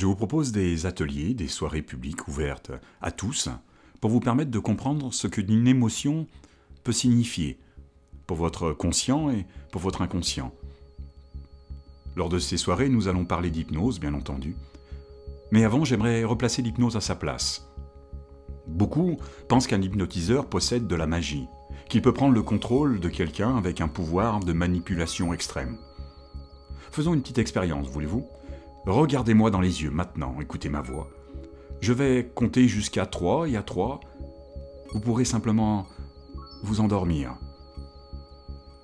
Je vous propose des ateliers, des soirées publiques ouvertes à tous pour vous permettre de comprendre ce qu'une émotion peut signifier pour votre conscient et pour votre inconscient. Lors de ces soirées, nous allons parler d'hypnose, bien entendu. Mais avant, j'aimerais replacer l'hypnose à sa place. Beaucoup pensent qu'un hypnotiseur possède de la magie, qu'il peut prendre le contrôle de quelqu'un avec un pouvoir de manipulation extrême. Faisons une petite expérience, voulez-vous ? Regardez-moi dans les yeux maintenant, écoutez ma voix. Je vais compter jusqu'à 3 et à 3, vous pourrez simplement vous endormir.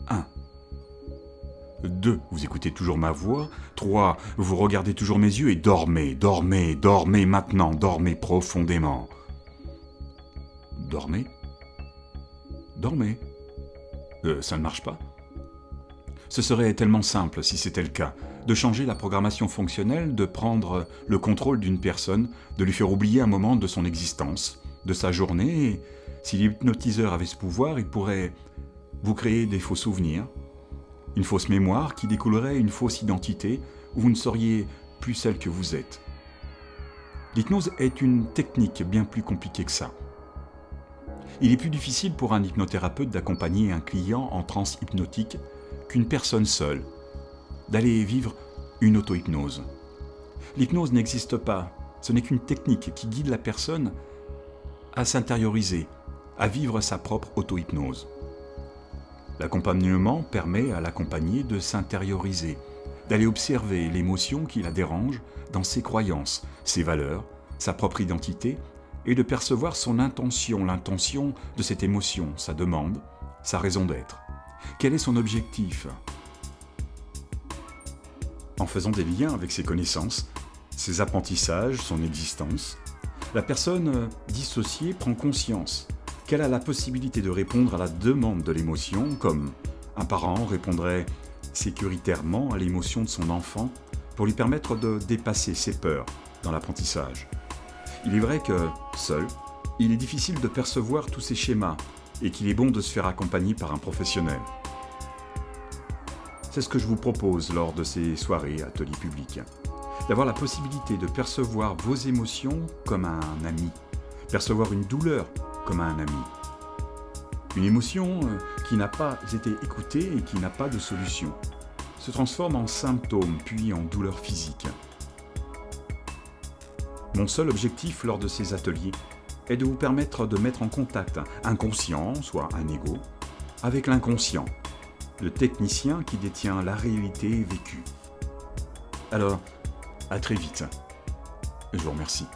1. 2. Vous écoutez toujours ma voix. 3. Vous regardez toujours mes yeux et dormez, dormez, dormez maintenant, dormez profondément. Dormez. Dormez. Ça ne marche pas. Ce serait tellement simple, si c'était le cas, de changer la programmation fonctionnelle, de prendre le contrôle d'une personne, de lui faire oublier un moment de son existence, de sa journée, et si l'hypnotiseur avait ce pouvoir, il pourrait vous créer des faux souvenirs, une fausse mémoire qui découlerait une fausse identité, où vous ne seriez plus celle que vous êtes. L'hypnose est une technique bien plus compliquée que ça. Il est plus difficile pour un hypnothérapeute d'accompagner un client en transe hypnotique qu'une personne seule, d'aller vivre une auto-hypnose. L'hypnose n'existe pas, ce n'est qu'une technique qui guide la personne à s'intérioriser, à vivre sa propre auto-hypnose. L'accompagnement permet à l'accompagné de s'intérioriser, d'aller observer l'émotion qui la dérange dans ses croyances, ses valeurs, sa propre identité, et de percevoir son intention, l'intention de cette émotion, sa demande, sa raison d'être. Quel est son objectif ? En faisant des liens avec ses connaissances, ses apprentissages, son existence, la personne dissociée prend conscience qu'elle a la possibilité de répondre à la demande de l'émotion, comme un parent répondrait sécuritairement à l'émotion de son enfant pour lui permettre de dépasser ses peurs dans l'apprentissage. Il est vrai que, seul, il est difficile de percevoir tous ces schémas et qu'il est bon de se faire accompagner par un professionnel. C'est ce que je vous propose lors de ces soirées, ateliers publics. D'avoir la possibilité de percevoir vos émotions comme un ami, percevoir une douleur comme un ami. Une émotion qui n'a pas été écoutée et qui n'a pas de solution, se transforme en symptôme puis en douleur physique. Mon seul objectif lors de ces ateliers est de vous permettre de mettre en contact un conscient, soit un ego, avec l'inconscient, le technicien qui détient la réalité vécue. Alors, à très vite. Je vous remercie.